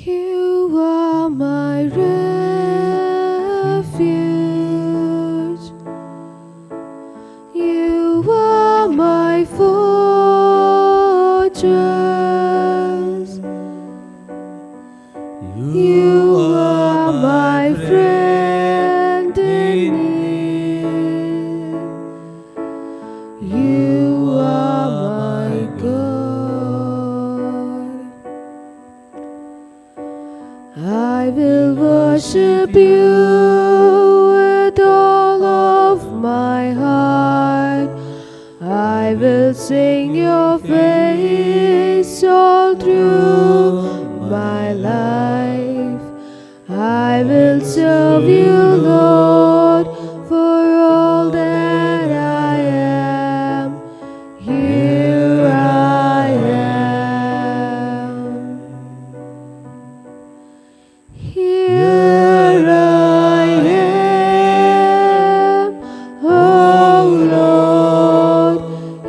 You are my refuge. You are my fortress. You are my friend in need. You are my God. I will worship you with all of my heart. I will sing your praise all through my life. I will serve you, Lord, for all that I am. Here I am. Here I am, oh Lord.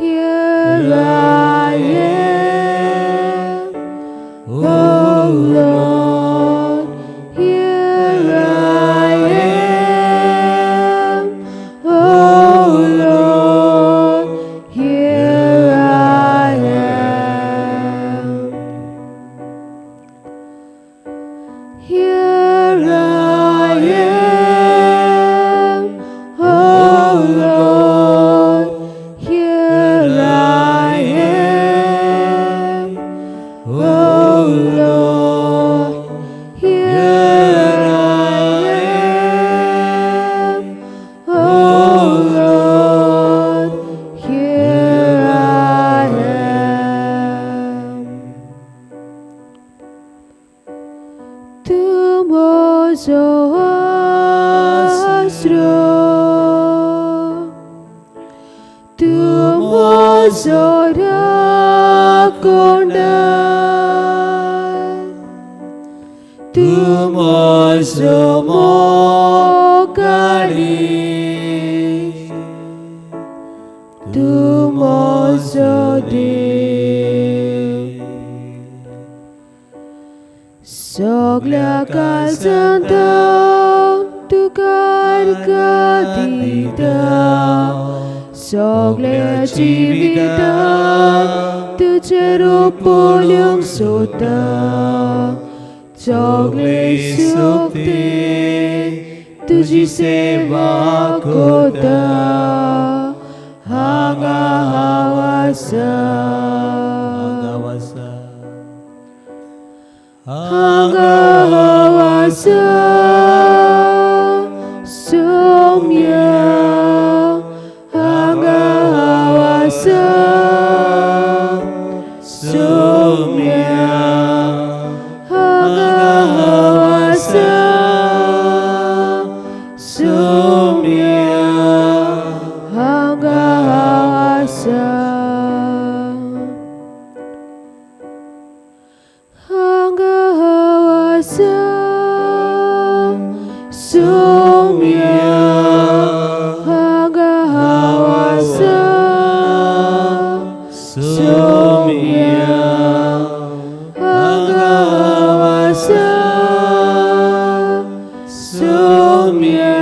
Here I am, oh Lord. Here I am, oh Lord. Here I am. Here I am, oh Lord. Here I am, oh Lord. Here I am, oh Lord. Here I am. Tu mozo astro, tu mozo rakonda, tu mozo mokali, tu mozo de. Soglia calzantau tu carica dita, soglia civita tu cerupulium sota, soglia sukti tuji seva kota, hanga hawasa. Hangawasa Somya Hangawasa Somya Hangawasa Somya Hangawasa Somya Hangawasa Somya Hangawasa Somya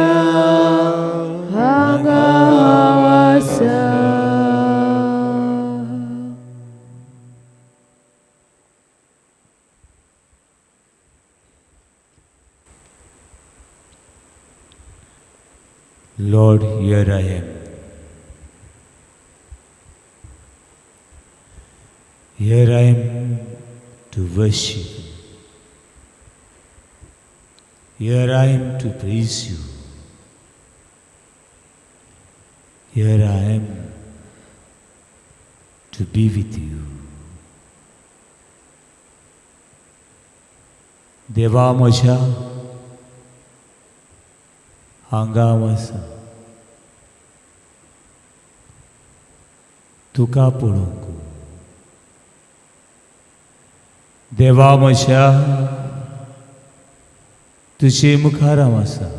Lord, here I am. Here I am to worship you. Here I am to praise you. Here I am to be with you. देवा म्हज्या हांगा वसा तुका पळोवंक. देवा म्हज्या तुजे मुखार हांव आसा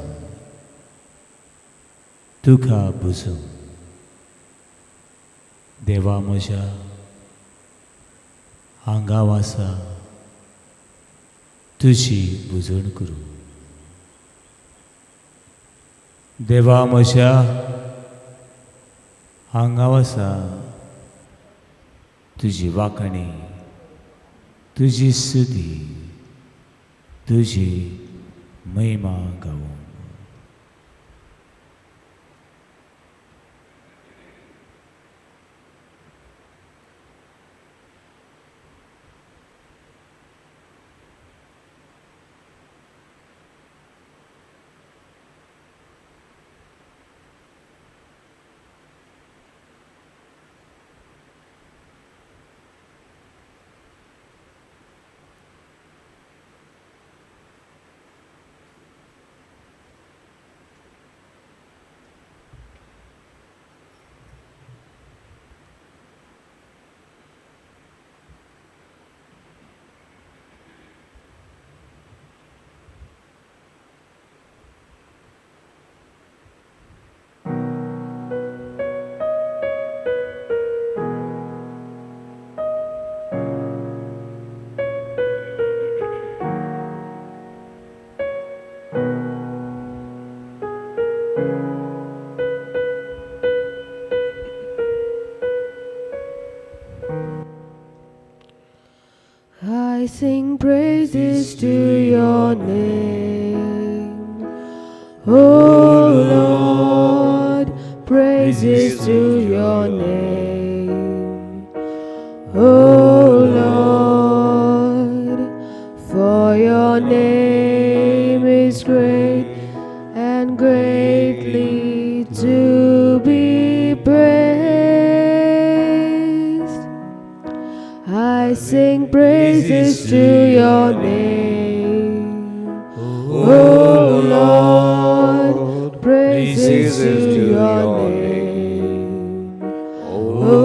तुका बुजोवंक. देवा म्हज्या हांगा आसा तुजी बुजवण करूं. देवा म्हज्या हांगा आसा तुजी वाखणी, तुजी स्तुती, तुजी महिमा गावूंक. I sing praises to your name, O Lord, praises to your name, O Lord, for your name is great and greatly to be praised. I sing praises to your name, O Lord, praises to your name, O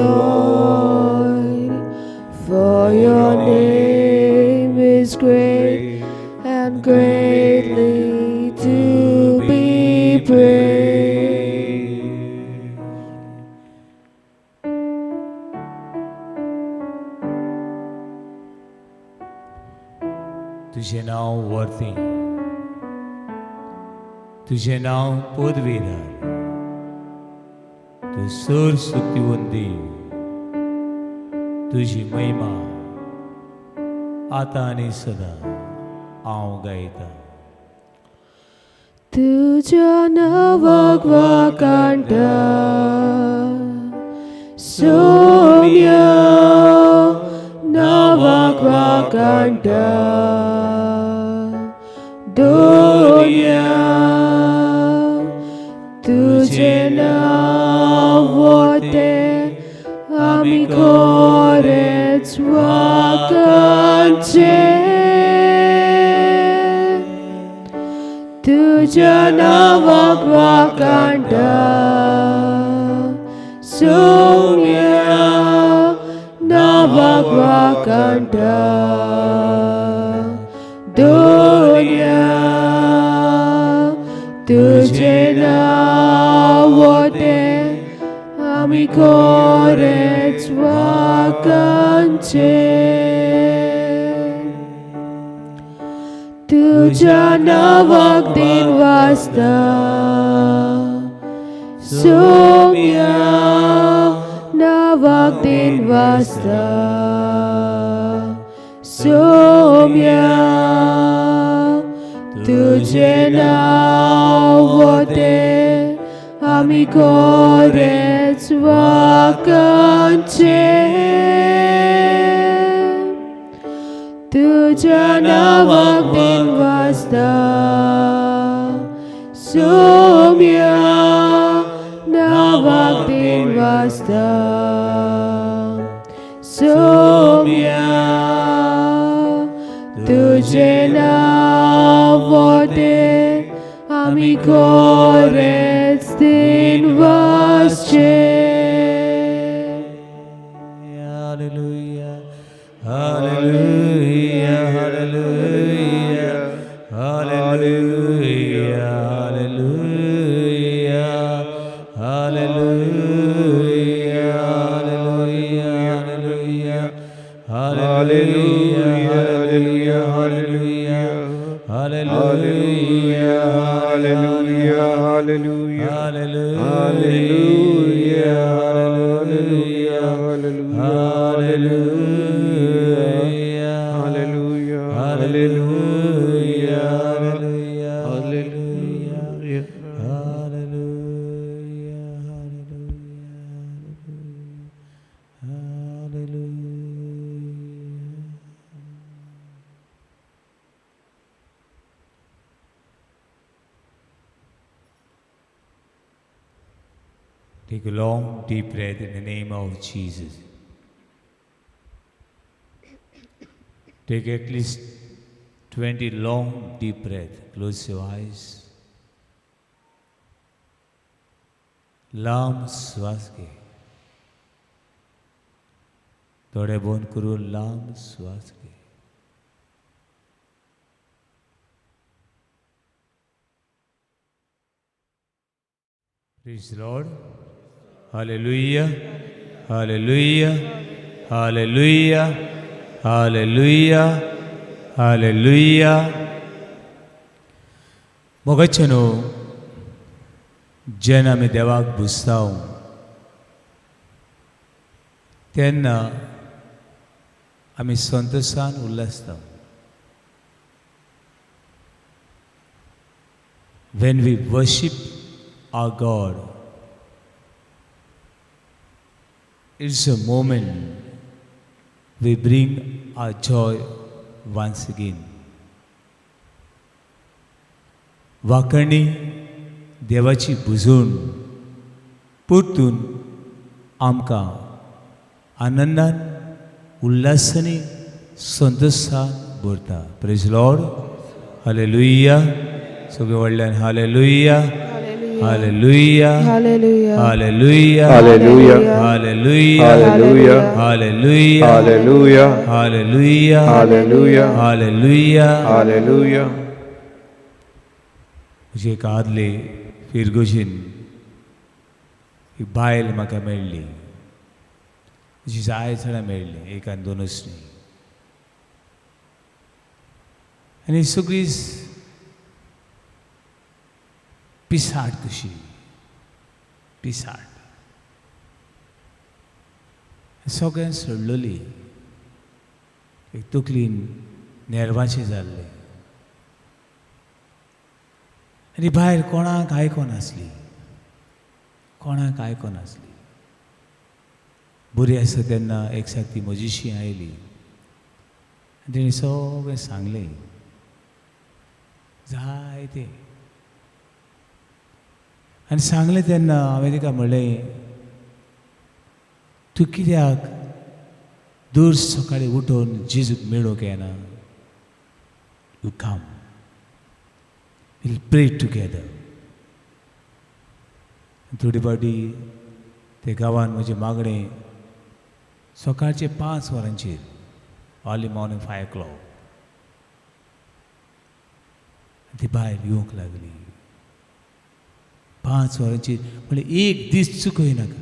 Lord, for your name is great and greatly to be praised. तुझे नाव वर्ती, तुझे नाव पदवीधर, तू sir सुक्तिवंती, तुझी महिमा आता आणि सदा हांव गायता. तुझ्या नावाक वाकांटा सौम्य नावाक वाकांटा दोया तुझे नाव वते आमी खरेंच वाकांचे. तुझ्या नावाक वाकांटा सौम्य नावाक वाकांटा दोया तुझे नाव वते आमी खरेंच वाकांचे. तुझ्या नावाक दिन वाजता सौम्य नावाक दिन वाजता सौम्य तुझे नाव वते आमी खरेंच वाकांचे तुज्या नावाक दिन वाजता सोम्या नावाक दिन वाजता सोम्या तुझे नाव वोते आमी खरेंच दिन वाजचे Hallelujah, hallelujah, hallelujah, hallelujah, hallelujah, hallelujah, hallelujah, hallelujah, hallelujah, hallelujah, hallelujah, hallelujah, hallelujah, hallelujah, hallelujah, hallelujah, hallelujah, hallelujah, Take a long, deep breath in the name of Jesus. Take at least 20 long, deep breaths. Close your eyes. लांब श्वास घे. डोळे बंद करून लांब श्वास घे. Praise the Lord. Hallelujah. Hallelujah. Hallelujah. Hallelujah. Hallelujah. मोगच्छनो जेन्ना आमी देवाक बुजताव तेन्ना आमी संतोशान उल्हासताव. When we worship our God, it's a moment we bring our joy once again. वाकणी देवाची बुजून परतून आमकां आनंदान उल्हासांनी संतोशान भरता. Praise Lord. हालेलुया. सगळे व्हडल्यान hallelujah. Hallelujah. Hallelujah. Hallelujah. Hallelujah. Hallelujah. Hallelujah. Hallelujah. Hallelujah. Hallelujah. Hallelujah. Hallelujah. Hallelujah. म्हजे एक आदले फिरगोशीन एक बायल म्हाका मेळ्ळी. म्हजी जाय जाणां मेळ्ळी, एक आनी दोनूच न्ही. आनी सगळी पिसाट कशी, पिसाट सगळ्यांक सडलेली. एक तकलीन नेरवाचें जाल्लें. आनी भायर कोणाक आयकोनासली, कोणाक आयकोनासली. बरी आसा तेन्ना एक सारकी म्हजीशी आयली आनी तिणें सगळें सांगलें, जायतें. आनी सांगलें तेन्ना हांवें तिका म्हणलें, तूं कित्याक दर सकाळीं उठून जेजूक मेळूंक येना? You come, we'll pray together. थोडी फावटी ते गांवांत म्हजें मागणें सकाळचे 5 वरांचेर, अर्ली मॉर्निंग 5 o'clock. ती भायर येवंक लागली 5 वरांचेर. म्हणलें एक दीस चुकय नाका.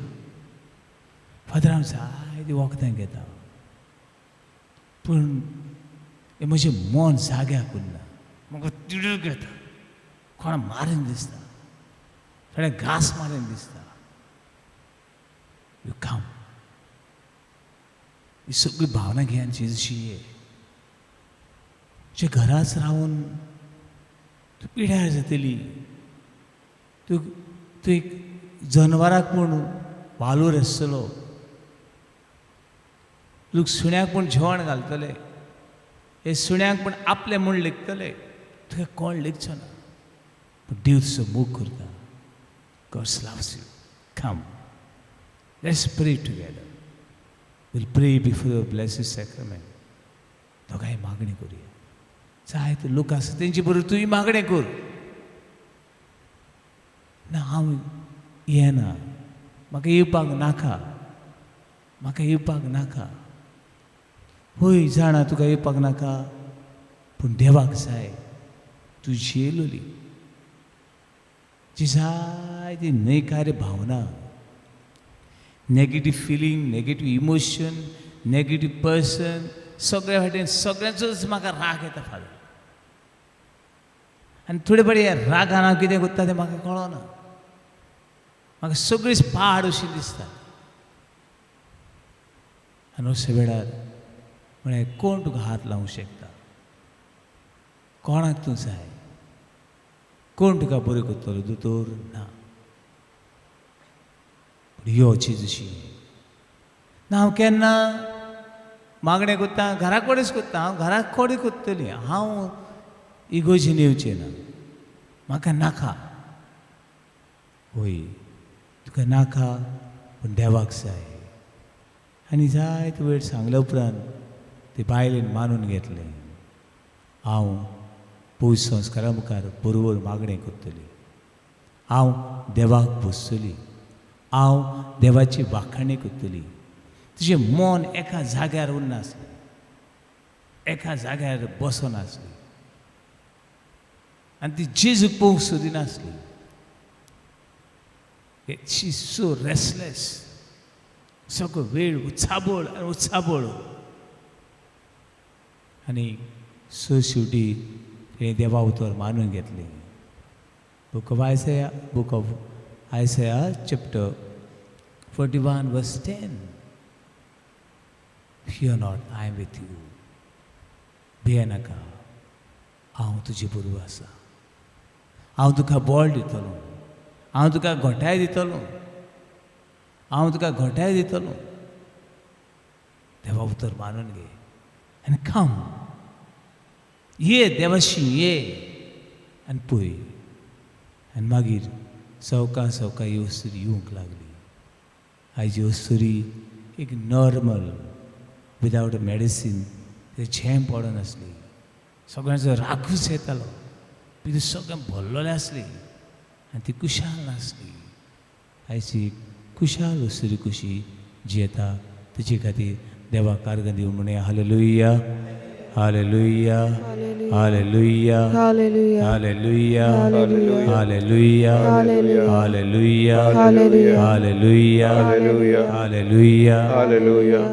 फादर हांव जायतीं वखदां घेता पूण हें म्हजें मन जाग्याक उरना. म्हाका तिडूर घेता, कोणा मारीन दिसता, थोडे घास मारीन दिसता. You come. ही सगळी भावना घे आनी जेजूशी ये. तुज्या घराच रावन तूं पिड्यार जातली. तूं एक जनवराक पूण वालूर आसतलो, लोक सुण्याक पूण जेवण घालतले, हे सुण्याक पूण आपले म्हूण लेखतले, तुका कोण लेखचो ना. पूण देव तुजो मोग करता. God loves you. Come. Let's pray together. We'll pray before the blessed sacrament. दोगांय मागणी करूया. जायते लोक आसा तेंचे बरोबर तुवें मागणें कर. ना हांव येना, म्हाका येवपाक नाका, म्हाका येवपाक नाका. होय जाणा तुका येवपाक नाका, पूण देवाक जाय तुजी येयलोली. जी जायती न्हयकारी भावना, negative feeling, negative emotion, negative person, सगळ्या वाटेन सगळ्यांचोच म्हाका राग येता फादर. आनी थोडे फावटी ह्या रागान हांव कितें करता तें म्हाका कळना. म्हाका सगळीच पाड अशी दिसता. आनी अशे वेळार म्हळ्यार कोण तुका हात लावंक शकता? कोणाक तूं जाय? कोण तुका बरें करतलो? दोतोर ना. पूण यो जेजूशी. ना हांव केन्ना मागणें करता, घरा कडेच करता, हांव घरा कडेन करतली, हांव इगोजीन येवचें ना, म्हाका नाका. होय तुका नाका, पूण देवाक जाय. आनी जायते वेळ सांगल्या उपरांत ते बायलेन मानून घेतलें, हांव पवित्र संस्कारा मुखार बरोबर मागणें करतली, हांव देवाक बसतली, हांव देवाची वाखाणी करतली. तुजें मन एका जाग्यार उरना आसलें, एका जाग्यार बसनासली, आनी ती जेजूक पळोवंक सोदिनासली. शी सो रेस्टलेस, सगळो वेळ उत्साबळ आनी उत्साबळ. आनी शेवटी तें देवा उतर मानून घेतलें. Book of Isaiah chapter 41 verse 10. Fear not, I am with you. भिये नाका, हांव तुजे बरोबर आसा. हांव तुका बळ दितलो, हांव तुका घोटाय दितलो, हांव तुका घोटाय दितलो. देवा उतर मानून घे आनी कम. ये देवाशी ये आनी पळय. आनी मागीर सवका सवका ही वस्तुरी येवंक लागली. आयची वस्तुरी एक नॉर्मल, विदावट अ मेडिसीन, ते झेम पडनासली. सगळ्यांचो रागूच येतालो, भितर सगळें भरलेलें आसली आनी ती कुशाल नासली. आयची कुशाल वस्तुरी कशी जी येता तेचे खातीर देवा कारगन दिवं म्हणया. Hallelujah, hallelujah, hallelujah, Hallelujah. Hallelujah, Hallelujah. Hallelujah, Hallelujah. Hallelujah, Hallelujah. Hallelujah, Hallelujah. Hallelujah. Hallelujah.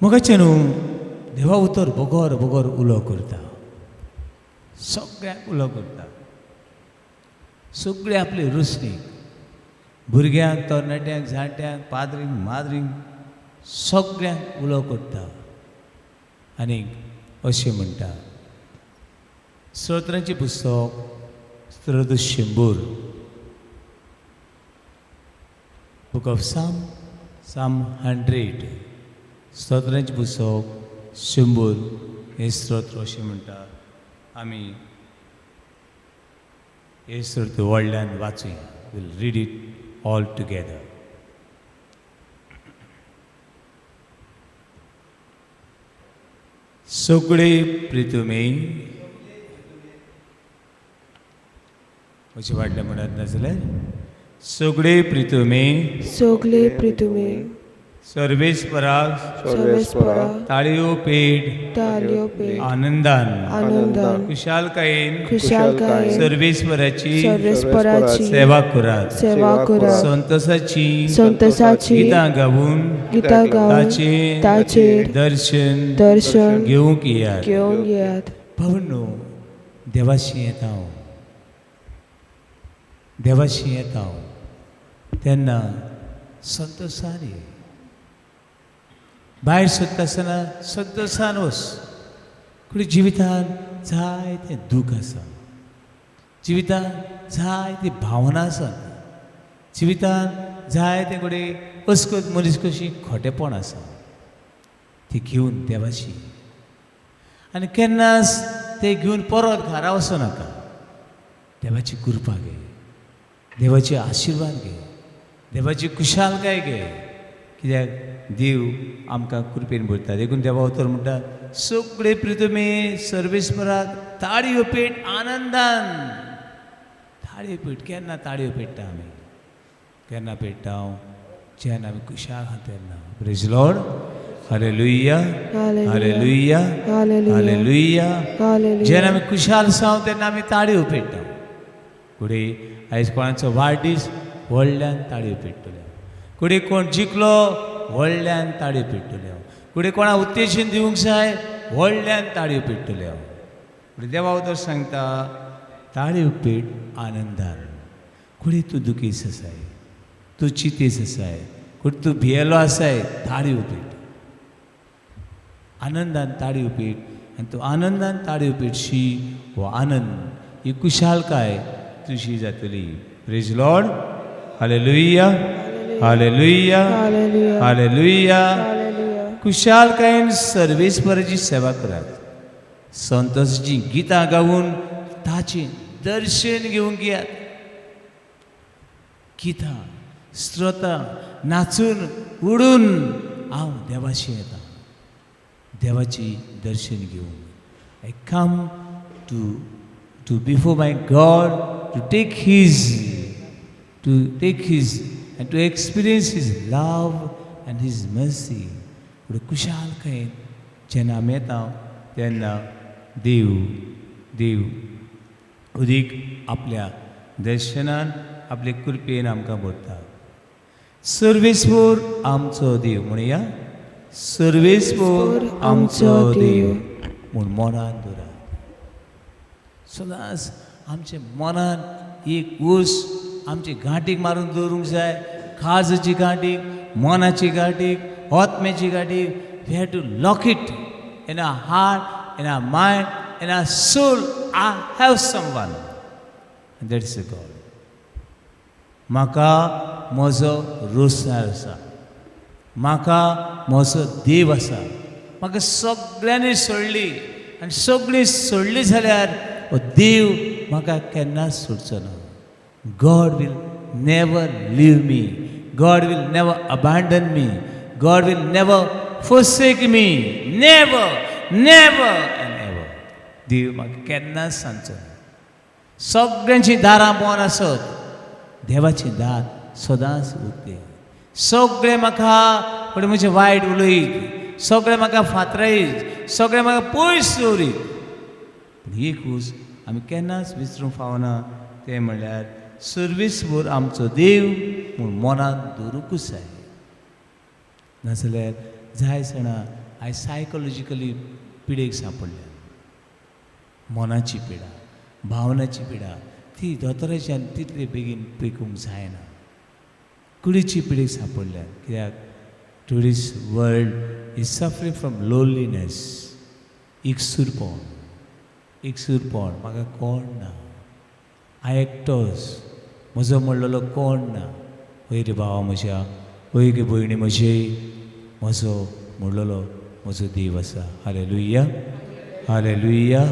मगाचे न्हू देवा उतर बोगोर बोगोर उलो करता, सगळ्यांक उलो करता. सगळे आपले रुसणीक, भुरग्यांक, तरणाट्यांक, जाणट्यांक, पाद्रींक, माद्रींक, सगळ्यांक उलो करता. आनी अशें म्हणटा, स्तोत्रांचें पुस्तक 100 बुक ऑफ Psalm 100. स्तोत्रांचें पुस्तक 100 हे स्तोत्र अशें म्हणटा. आमी हे स्तोत्र व्हडल्यान वाचूया. Will read it all together. सगळे प्रितुमे अशें वाटलें म्हणत नाजाल्यार सगळे प्रितुमे Sogle pritume, सर्वेस्पराक सर्वेस्परा, ताळयो पेट taliope, आनंदान anandan, कुशालकायेन kushalkaye, सर्वेस्पराची सर्वेस्पराची, सेवा करात. सेवा करा, संतसाची संतसाची गितां गावून गितां गाऊन ताचेर दर्शन दर्शन घेवंक येयात. घेवन येयात. भावनो, देवाशी येता हांव, देवाशी येता हांव तेन्ना संतोशान ये. भायर सोदता आसतना संतोशान वच. पूण जिवितान जायतें दूख आसा, जिवितान जायती भावना आसात, जिवितांत जाय ते कडेन अस्कोत मनीस कशी खोटेपण आसा ती घेवन देवाची आनी केन्नाच ते घेवन परत घरा वचो नाका. देवाची कृपा घे, देवाची आशिर्वाद घे, देवाची कुशालकाय घे, कित्याक देव आमकां कृपेन भरता. देखून देवा उतर म्हणटा सगळे प्रितमे सर्वेस्पराक ताळयो पेट आनंदान. ताळयो पेट केन्ना ताळयो पेट्टा आमी? केन्ना पेट्टा हांव? जेन्ना आमी कुशाल आहा तेन्ना. Praise Lord. Hallelujah hallelujah hallelujah. जेन्ना आमी कुशाल आसा तेन्ना आमी ताळयो पेट्टा. फुडें आयज कोणाचो वाडदीस व्हडल्यान ताळयो पेट्टल्यो. फुडें कोण जिखलो व्हडल्यान ताळयो पेट्टल्यो. फुडें कोणा उत्तेजन दिवंक जाय व्हडल्यान ताळयो पेट्टल्यो. फुडें देवा उतर सांगता ताळयो पेट आनंदान. फुडें तूं दुखीस आसाय, तूं चितीस आसाय, फुडें तूं भियेलो आसाय, ताळयो पेट. आनंदान ताळयो पेट आनी तूं आनंदान ताळयो पेटशी हो आनंद ही कुशालकाय तुजी जातली. Praise Lord. Hallelujah hallelujah hallelujah. कुशालकायेन सर्वेस्पराची सेवा करात. संतोषाची गितां गावून ताचें दर्शन घेवंक येयात. गितां स्तोत्रां नाचून उडून हांव देवाशी येता, देवाची दर्शन घेवंक. I come to before my God to take his and to experience his love and his mercy. कुशालकायेन जेन्ना आमी येता तेन्ना देव उदीक आपल्या दर्शनान आपले कृपेन आमकां भरता. सर्वेस्वर आमचो देव म्हणया. सर्वेस्वर आमचो देव म्हूण मनान दवरा. सदांच आमच्या मनान एक उस आमची गांठीक मारून दवरूंक जाय. काळजाची गांठीक, मनाची गांठीक, आत्म्याची गांठीक. We have to lock it in our heart, in our mind, in our soul. I have someone and that is a God. म्हाका म्हजो रोसणार आसा, म्हाका म्हजो देव आसा. म्हाका सगळ्यांनी सोडली आनी सगळीं सोडली जाल्यार हो देव म्हाका केन्नाच सोडचो ना. God will never leave me. God will never abandon me. God will never forsake me. Never, never and ever. देव म्हाका केन्नाच सांगचो ना. सगळ्यांची दारां बंद आसत, देवाची दार सदांच उगते. सगळे म्हाका फुडें म्हजें वायट उलयत, सगळे म्हाका फातरायत, सगळे म्हाका पयस दवरीत, पूण एकूच आमी केन्नाच विसरूंक फावना तें म्हणल्यार सर्वेस्वर आमचो देव म्हूण मनान दवरूंकूच जाय. नाजाल्यार जाय जाणां आयज सायकोलॉजिकली पिडेक सांपडल्या. मनाची पिडा, भावनाची पिडा ती दोतोराच्यान तितले बेगीन पेकूंक जायना. कुडीची पिडेक सांपडल्या. कित्याक टुडीज world is suffering from loneliness. एकसूरपण म्हाका कोण ना, हांव एकटोच, म्हजो म्हणलेलो कोण ना. वय रे भावा म्हज्या, वय गे भयणी म्हजे, म्हजो म्हणलेलो म्हजो देव आसा. Hallelujah hallelujah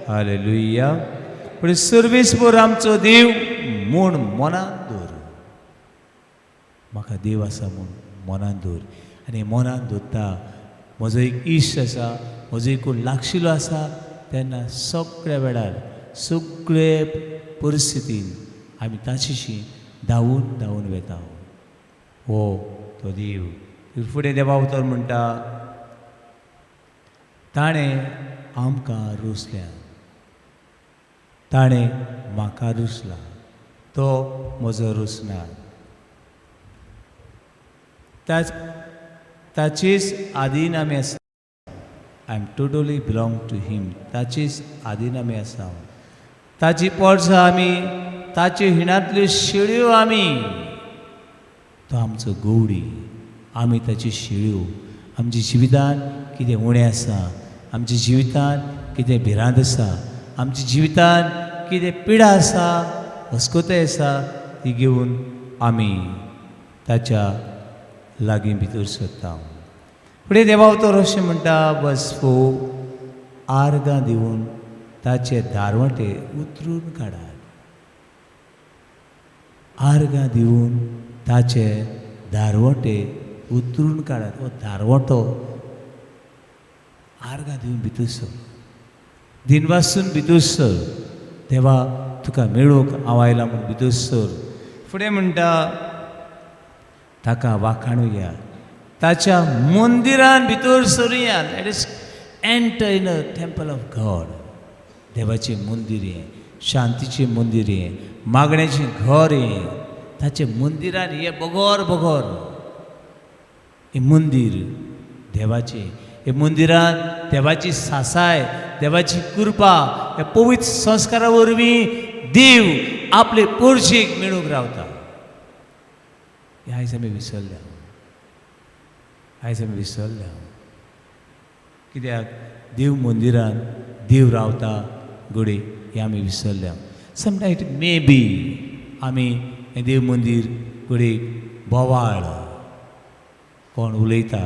hallelujah. पूण सर्वेस्वर आमचो देव म्हूण मनान दवर. म्हाका देव आसा म्हूण मनान दवर. आनी मनान दवरता म्हजो एक इश्ट आसा, म्हजो एक कोण लागशिल्लो आसा तेन्ना सगळ्या वेळार सगळे परिस्थितीन आमी ताचेशी धांवून वेता. हो तो देव. फुडें देवा उतर म्हणटा ताणें आमकां रुसल्या, ताणें म्हाका रुसला, तो म्हजो रुसणार. ताचेच आदीन आमी आसा. I am totally belong to him. ताचेच आदीन आमी आसा. ताची पोरसां आमी, ताचे हिणांतल्यो शेळयो आमी. तो आमचो गवडी, आमी ताची शेळयो. आमच्या जिवितांत कितें उणें आसा, आमच्या जिवितांत कितें भिरांत आसा, आमच्या जिवितांत कितें पिडा आसा, अस्कोताय आसा, ती घेवन आमी ताच्या लागीं भितर सरता. फुडें देवावतो अशें म्हणटा वर्स 4, आर्गां दिवन ताचे दारवटे उतरून काडात. आर्गां दिवन ताचे दारवटे उतरून काडात. हो दारवटो आर्गां दिवन भितर सर, दिनवासून भितर सर. देवा तुका मेळूंक हांव आयला म्हूण भितर सर. फुडें म्हणटा ताका वाखाणुया, ताच्या मंदिरान भितर सरुया. That is enter in a temple of God. देवाचें मंदिर हें, शांतीचें मंदिर हें, मागण्याचें घर हें. ताचे मंदिरान हे बगोर बगोर हें मंदिर देवाचें. हे मंदिरान देवाची सासाय, देवाची कृपा, हे पवित्र संस्कारा वरवीं देव आपले पोरशेक मेळूंक रावता. हे आयज आमी विसरल्या. आयज आमी विसरल्या. कित्याक देव मंदिरान देव रावता घोडे हे आमी विसरल्या. समटायम इट मे बी आमी हें देव मंदीर घोडे बोवाळ, कोण उलयता,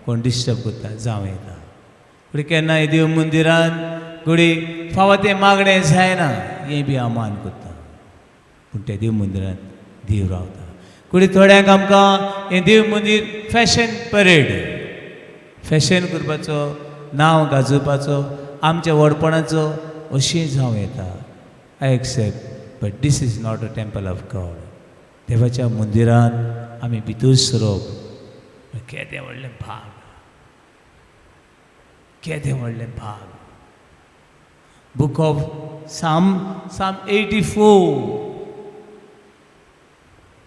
कोण डिस्टर्ब करता जावं येता. फुडें केन्ना हे देव मंदिरान घोडे फावो तें मागणें जायना हें बी हांव मान करता. पूण त्या देव मंदिरान देव रावता. फुडें थोड्यांक आमकां हें देव मंदीर फॅशन परेड, फॅशन करपाचो, नांव गाजोवपाचो, आमच्या व्हडपणाचो अशें जावं येता. I accept, but this is not a temple of God. देवाच्या मंदिरान आमी भितर सरप केदें व्हडलें भाग, केदें व्हडलें भाग. बूक ऑफ साम 84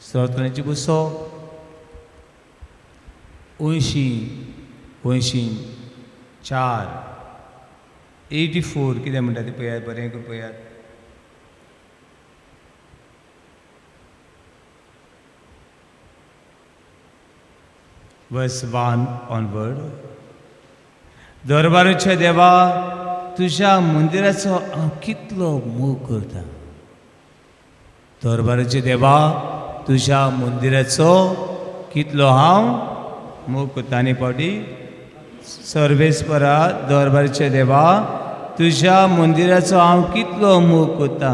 स्तोत्रांची पुस्तक 84 84 कितें म्हणटा तें पळयात, बरें करून पळयात. Verse 1 onward. दरबाराच्या देवा, तुज्या मंदिराचो हांव कितलो मोग करता. दरबाराच्या देवा, तुज्या मंदिराचो कितलो हांव मोग करता. आनी फावटी सर्वेस्परा, दरबाराच्या देवा, तुज्या मंदिराचो हांव कितलो मोग करता.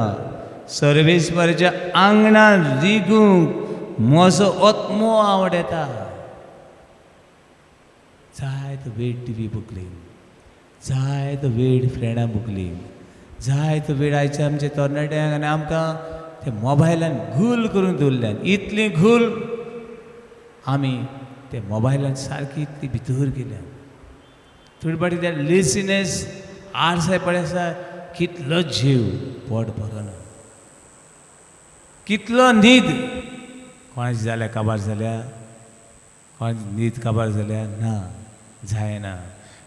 सर्वेस्पराच्या आंगणान रिगूंक म्हजो आत्मो आवडटा. जायतो वेळ टीव्ही बघली, जायतो वेळ फ्रेंडां बघली, जायतो वेळ आयच्या आमच्या तरणाट्यांक आनी आमकां ते मोबायलान घुल करून दवरल्यान. इतली घुल आमी ते मोबायलान सारकी इतली भितर गेल्या. थोडी फाटी त्या लेसिनेस आळसाय पडे आसा. कितलो जीव पोट भरना, कितलो न्हीद कोणाची जाल्या काबार जाल्या, कोणाची न्हीद काबार जाल्या ना, जायना.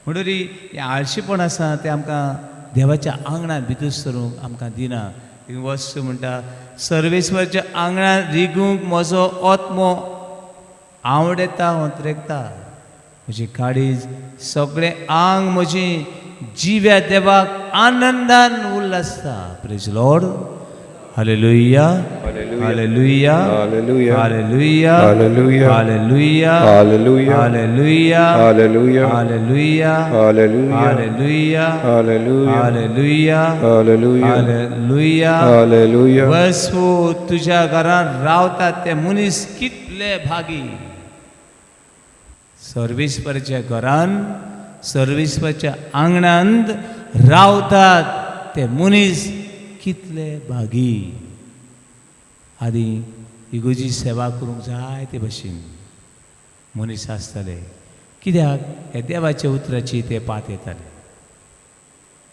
म्हणटरी हें आळशीपण आसा तें आमकां देवाच्या आंगणान भितर सरूंक आमकां दिना. वस्त म्हणटा सर्वेस्वराच्या आंगणान रिगूंक म्हजो आत्मो आवडटा, अंतरेकता. म्हजी काळीज, सगळें आंग म्हजें जिव्या देवाक आनंदान उल्लासता. Praise Lord. Hallelujah, hallelujah, Hallelujah. Hallelujah, Hallelujah. Hallelujah, Hallelujah. Hallelujah, Hallelujah. Hallelujah, Hallelujah. Hallelujah, Hallelujah. Hallelujah, Hallelujah. Hallelujah. Hallelujah. बस हो, तुज्या घरान रावतात ते मनीस कितले भागी. सर्वेस्पराच्या घरान, सर्वेस्पराच्या आंगणांत रावतात ते मनीस कितले भागी. आदी इगोजी सेवा करूंक जाय ते भशेन मनीस आसताले. कित्याक हे देवाच्या उतराची ते पात येताले.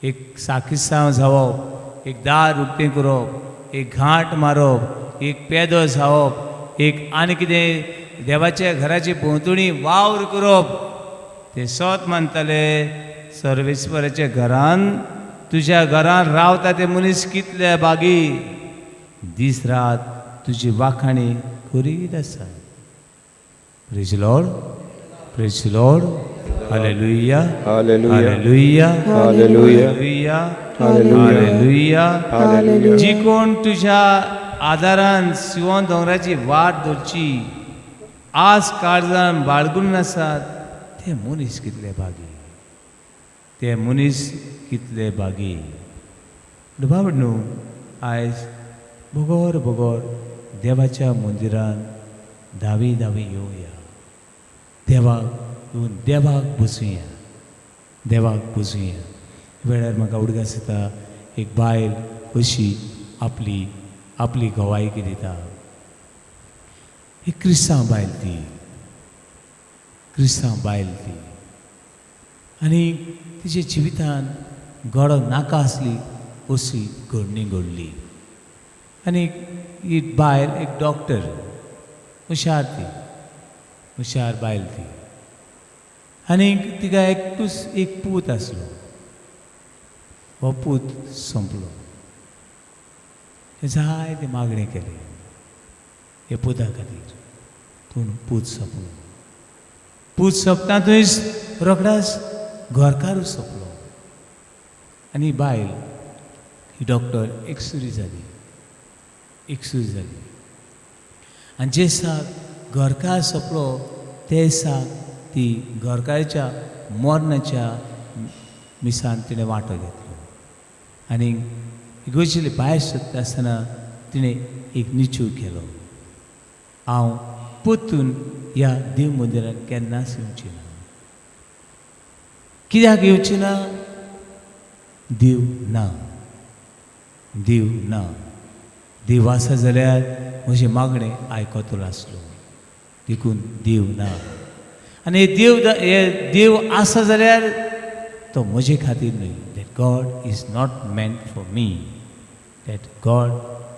एक साकिस्तांव जावप, एक दार उक्तें करप, एक घांट मारप, एक पेदो जावप, एक आनी कितें देवाच्या घराची भोंवतणी वावर करप, ते सत मानताले. सर्वेस्पराच्या घरान, तुज्या घरान रावता ते मनीस कितले बागी. दीस रात तुजी वाखाणी करीत आसा. Praise Lord, praise Lord. Hallelujah, Hallelujah. Hallelujah, Hallelujah. Hallelujah, Hallelujah. Hallelujah. Hallelujah. जी कोण तुज्या आदारान सिवोन दोंगराची वाट धरची आस काळजान बाळगून आसात ते मनीस कितले बागी, ते मनीस कितले बागी. बाबड न्हू, आयज बोगोर बोगोर देवाच्या मंदिरान धावी धावी येवया, देवाक येवन देवाक बसूया, देवाक बसूया. वेळार म्हाका उडगास येता एक बायल कशी आपली आपली गवायकी दिता. ही क्रिस्तांव बायल ती, क्रिस्तांव बायल ती. आनी तिच्या जिवितान गडो नाका आसली अशी घडणी घडली. आनी ही बायल एक डॉक्टर, हुशार ती, हुशार बायल ती. आनी तिका एकटूच एक पूत आसलो. हो पूत संपलो. जायते मागणी केली हे पुता खातीर, पूण पूत सोंपलो. पूत सोंपता थंयच रोखडाच घरकारूच सोंपलो. आनी बायल ही डॉक्टर एकसुरी जाली, एकसुरी जाली. आनी जे दिसाक घरकार सोंपलो ते दिसाक ती घरकाराच्या मरणाच्या मिसान तिणें वांटो घेतलो. आनी इगोर्जेली भायर सोदता आसतना तिणें एक निचूय केलो. हांव परतून ह्या देव मंदिरान केन्नाच येवची ना. कित्याक येवची ना? देव ना, देव ना. देव आसा जाल्यार म्हजे मागणें आयकतलो आसलो, देखून देव ना. आनी हे देव आसा जाल्यार तो म्हजे खातीर न्हय. That God is not meant for me. That God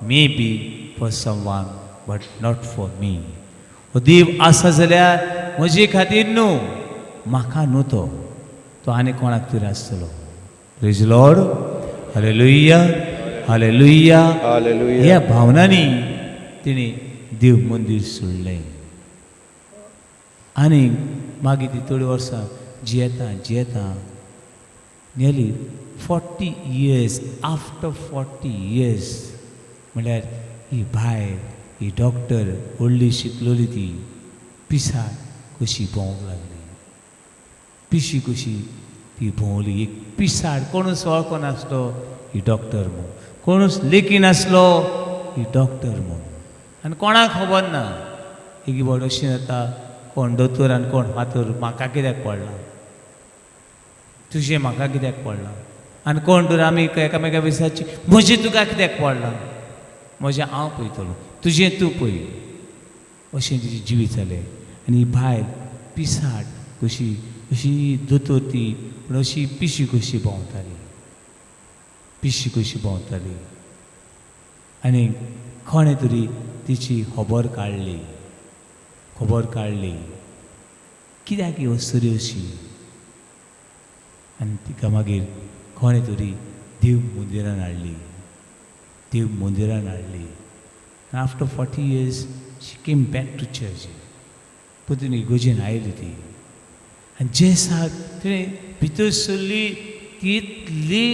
may be for someone but not for me. हो देव आसा जाल्यार म्हजे खातीर न्हू, म्हाका न्हू तो, तो आनी कोणाक तरी आसतलो. Praise Lord. Hallelujah, hallelujah. Hallelujah. ह्या भावनांनी तिणे देव मंदिर सोडलें. आनी मागीर ती थोडी वर्सां जियेता नियरली 40 years. आफ्टर 40 years म्हळ्यार ही बायल, ही डॉक्टर व्हडली शिकलोली ती पिसार कशी भोंवंक लागली. पिशी कशी ती भोंवली. एक पिसाड कोणूच वळखो नासलो ही डॉक्टर म्हूण, कोणूच लेखी नासलो ही डॉक्टर म्हूण. आनी कोणाक खबर ना ही बड अशी जाता कोण दोतोर आनी कोण फातर. म्हाका कित्याक पडला, तुजें म्हाका कित्याक पडला. आनी कोण तर आमी एकामेका विचारची म्हजें तुका कित्याक पडला, म्हजें हांव पळयतलो, तुजें तूं पळय. अशें तिजें जिवीत जालें. आनी ही बायल पिसाड कशी अशी दोतोर ती, पूण अशी पिशी कशी भोंवताली, पिशी कशी भोंवताली. आनी कोणें तरी तिची खबर काडली, खबर काडली कित्याक ही सरी अशी. आनी तिका मागीर कोणें तरी देव मंदिरान हाडली, देव मंदिरान हाडली. After 40 years she came back to church. परतून इगोजेन आयली ती. आनी जे दिसाक तिणें भितर सरली तितली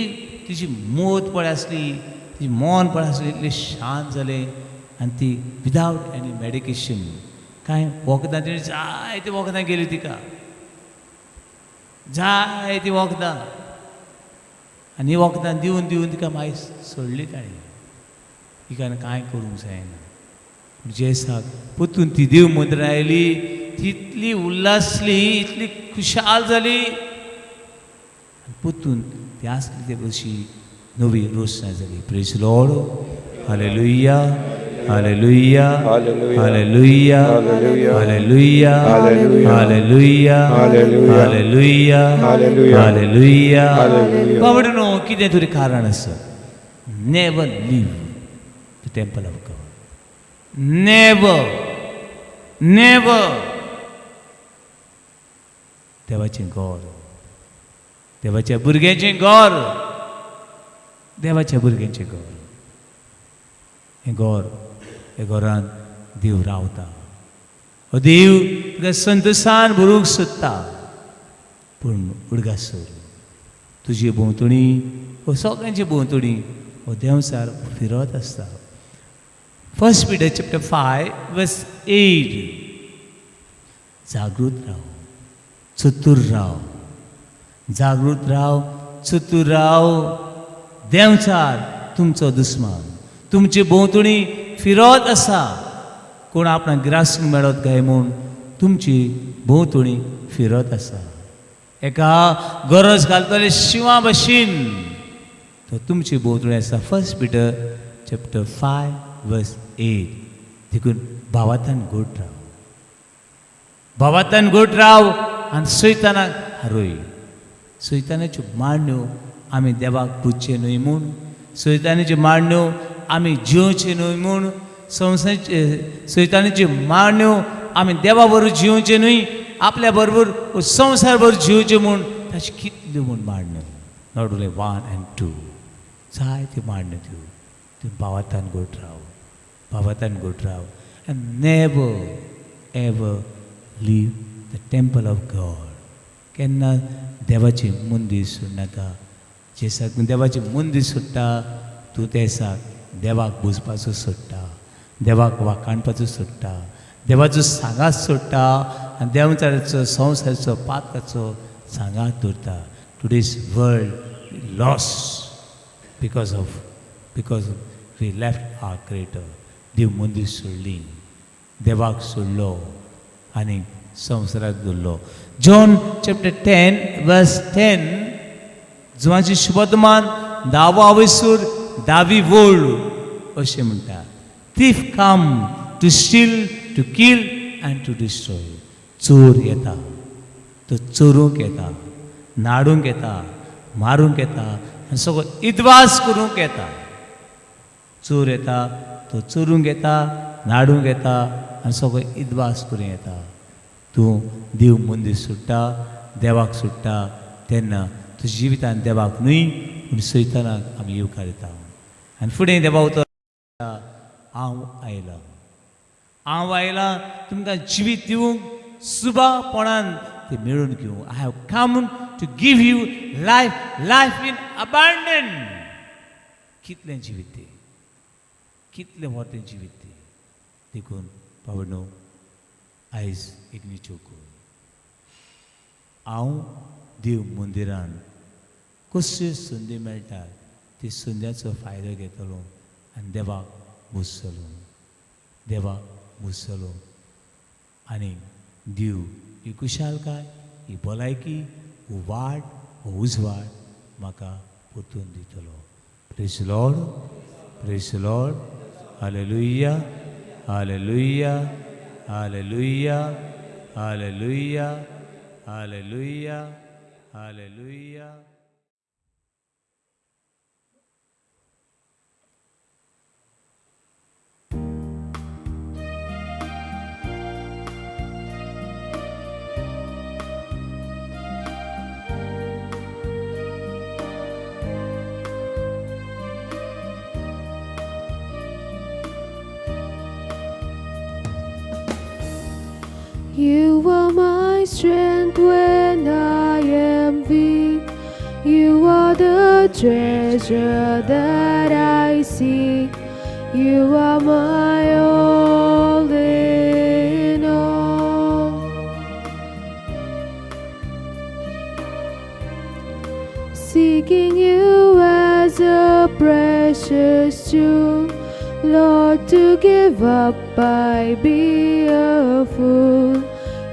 तिची मोत पळय आसली, तिची मन पळय आसली, इतलें शांत जालें. आनी ती विदावट एनी मेडिकेशन, कांय वखदां तिणें जायती वखदां गेली तिका, जायती वखदां. आनी वखदां दिवन दिवन तिका मागीर सोडली ताणें. तिका कांय करूंक जायना. जे दिसाक परतून ती देव मंदिरान आयली तितली उल्हासली, इतली खुशाल जाली. परतून ती आसली ते अशी नवी रोशनाय जाली. Praise Lord. Hallelujah, hallelujah, hallelujah, hallelujah, hallelujah, hallelujah, hallelujah. बाबडे न्हू, कितें तरी कारण आसा. Never leave the temple of God. Never, never. देवाचें घर, देवाच्या भुरग्यांचें घर, देवाच्या भुरग्यांचें घर. हें घर, हे घरान देव रावता. हो देव तुका संतोशान भरूंक सोदता. पूण उडगासर तुजे भोंवतणी, हो सगळ्यांचे भोंवतणी हो देंवचार फिरत आसता. 1 Peter chapter 5 verse 8. जागृत राव, चतुर राव, जागृत राव, चतुर राव. देंवचार तुमचो दुस्मान तुमचे भोंवतणी फिरत आसा. कोण आपणाक गिरासूंक मेळत काय म्हूण तुमची भोंवतणी फिरत आसा. एका गरज घालतले शिवा भशेन तो तुमची भोंवतणी आसा. 1 Peter chapter 5 verse 8. देखून भावार्थान घोट राव, भावार्थान घोट राव आनी सैतानाक हारोय. सैतानाच्यो मांडण्यो आमी देवाक पुजचे न्हय म्हूण, सैतानाच्यो मांडण्यो आमी जिवचे न्हय म्हूण, सैतानाच्यो मांडण्यो आमी देवा बरोबर जिवचे न्हय, आपल्या बरोबर संवसार बरोबर जिवचे म्हूण ताची कितल्यो म्हूण मांडण्यो. Not only 1 and 2. जायत्यो मांडण्यो त्यो. तूं भावार्थान घोट राव, भावार्थान घोट Rao. And never ever leave the temple of God. केन्ना देवाची मुंदी सोडनाका. जे दिसाक देवाची मुंदी सोडटा तूं त्या दिसाक देवाक बुजपाचो सोडटा, देवाक वाखाणपाचो सोडटा, देवाचो सांगात सोडटा आनी देवाचो संवसाराचो पातकाचो सांगात दवरता. Today's world lost because we left our creator. देव मुंदी सोडली, देवाक सोडलो आनी संवसाराक दवरलो. John chapter 10 verse 10. जुवांची शुभवर्तमान 10वा वयसूर 10वी वोळ अशें म्हणटा. Thief come to steal, to kill and to destroy. चोर येता, तो चोरूंक येता, नाडूंक येता, मारूंक येता आनी सगळो इद्वास करूंक येता. चोर येता, तो चोरूंक येता, नाडूंक येता आनी सगळो इद्वास करूंक येता. तूं देव मुंदी सुट्टा, देवाक सुट्टा तेन्ना तुज्या जिवितान देवाक न्हय पूण सैतानाक आमी येवकार दिता. आनी फुडें देवा उतर, हांव आयलां, हांव आयलां तुमकां जिवीत दिवंक, सुभापणान ते मेळून घेवंक. I have come to give you life, life in abundant. कितलें जिवीत तें, कितलें व्हडलें जिवीत तें. देखून पावणो आयज एक निच्यो कर. हांव देव मंदिरान कसल्यो संदी मेळटात ती संद्याचो फायदो घेतलो आनी देवाक बुजतलो, देवाक बुजतलो. आनी देव ही कुशालकाय, ही भलायकी, हो वाड, हो उजवाड म्हाका परतून दितलो. Praise Lord, praise Lord. Hallelujah, hallelujah, hallelujah, hallelujah, hallelujah, hallelujah. You are my strength when I am weak. You are the treasure that I seek. You are my all in all. Seeking you as a precious jewel, Lord, to give up I'd be a fool.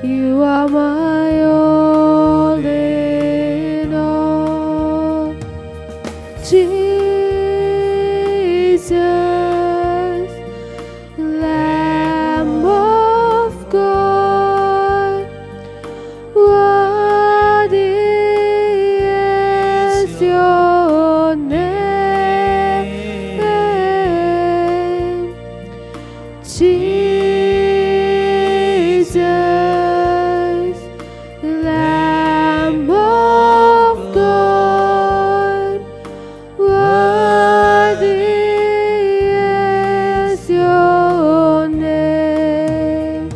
You are my all in all. Jesus, Lamb of God, worthy is your name. Jesus, Lamb of God, worthy is your name.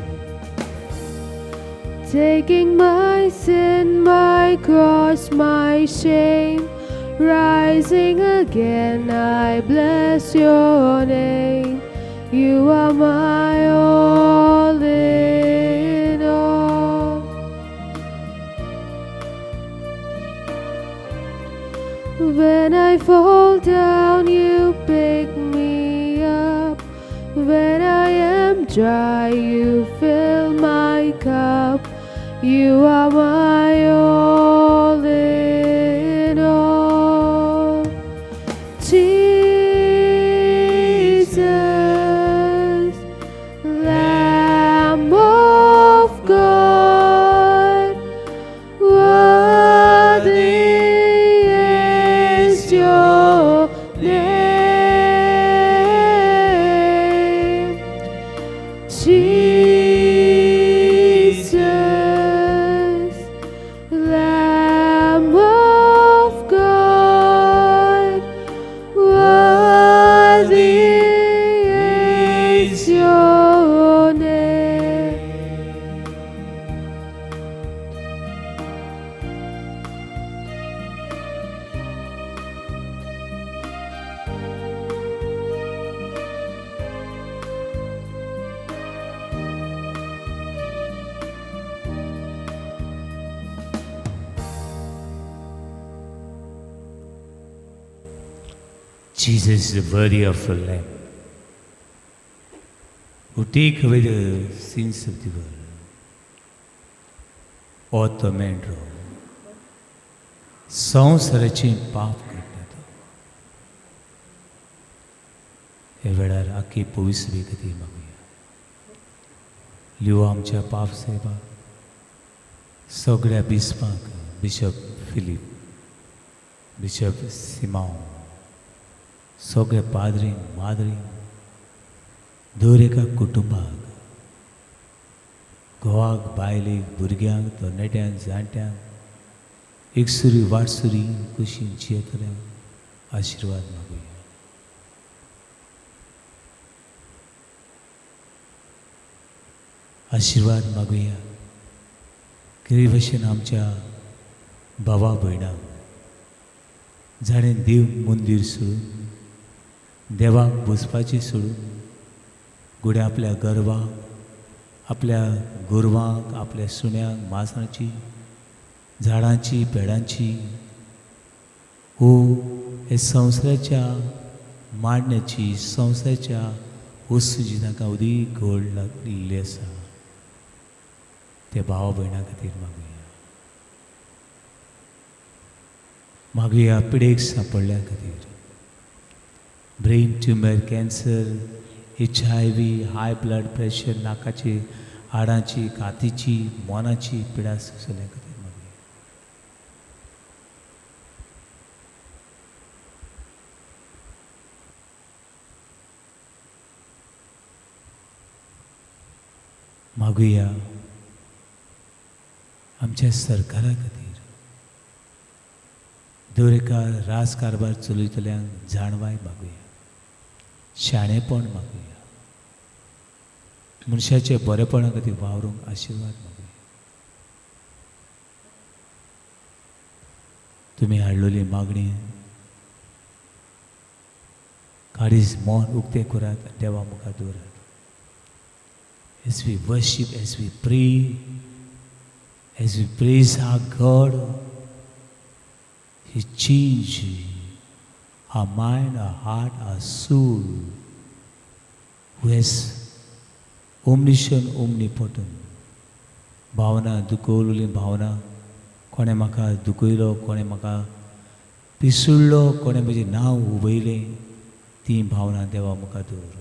Taking my sin, my cross, my shame, rising again, I bless your name. You You are my all in all. When I fall down, you pick me up. When I am dry, you fill my cup. You are my all in all. Jesus, Lamb of God, worthy is your name. Jesus, Lamb of God, worthy is your name. Jesus is worthy of the Lamb who take away the sins of the world. O तो मेंढरो संवसाराची पाप करता तो हे वेळार आखी पवित्र खातीर मागुया. Live आमच्या पाप सेवा सगळ्या बिस्पांक, बिशप फिलीप, बिशप सिमांव, सगळ्या पाद्रींक, माद्रींक, दर एका कुटुंबाक, घोवाक, बायलेक, भुरग्यांक, तरणाट्यांक, जाणट्यांक एकसुरी वाटसुरी कुशीन जियेतल्यांक आशिर्वाद मागुया. आशिर्वाद मागुया. केरी भशेन आमच्या भावा भयणांक जाणें देव मंदीर सोडून देवाक बसपाचें सोडून घोड्या आपल्या गर्वाक, आपल्या गोरवांक, आपल्या सुण्यांक, माजरांची, झाडांची, पेडांची हे संवसाराच्या मांडण्याची, संवसाराच्या वस्तू जी तांकां अदीक घोड लागलेली आसा ते भावा भयणां खातीर मागुया पिडेक सांपडल्या खातीर. Brain tumour, cancer, HIV, high blood pressure, नाकाची, हाडांची, कातीची, मोनाची पिडा सुचल्या खातीर मागुया. मागुया आमच्या सरकारा खातीर, दर एका राजकारभार चलयतल्यांक जाणवाय मागुया, शाणेपण मागुया, मनशाचे बरेपणा खातीर वावरूंक आशिर्वाद मागुया. तुमी हाडलेली मागणी काडीस मोन उक्तें करात, देवा मुखार दवरात. As we worship, as we pray, as we praise our God, He changes our mind, our heart, our soul, who is omniscient, omnipotent. भावना, दुखवलेली भावना, कोणे म्हाका दुखयलो, कोणे म्हाका पिसुळ्ळो, कोणे म्हजें नांव उबयलें, ती भावना देवा मुखार दवर.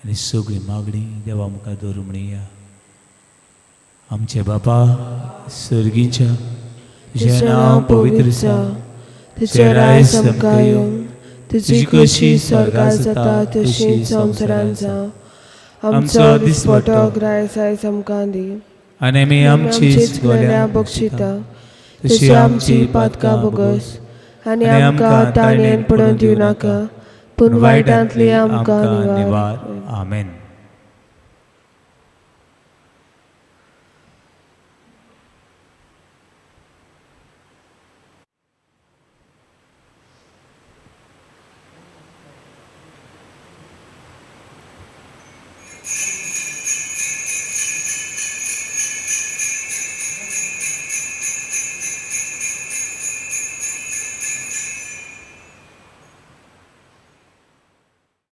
आनी सगळी मागणी देवा मुखार दवरूं म्हणया. आमचे बापा सर्गीच्या, तुजें नांव पवित्र जावं, तुजें राज्य आमकां येवं, तुजी कशी स्वर्गार जाता तशी संवसारांत जावं. आमचो दिसपटो ग्रास आयज आमकां दी, आनी आमी आमची गोल्यां बक्षिता तशी आमची पातकां बोगस, आनी आमकां ताणेन पडोवन दिवं नाका, पूण वायटांतली आमकां निवार. आमेन.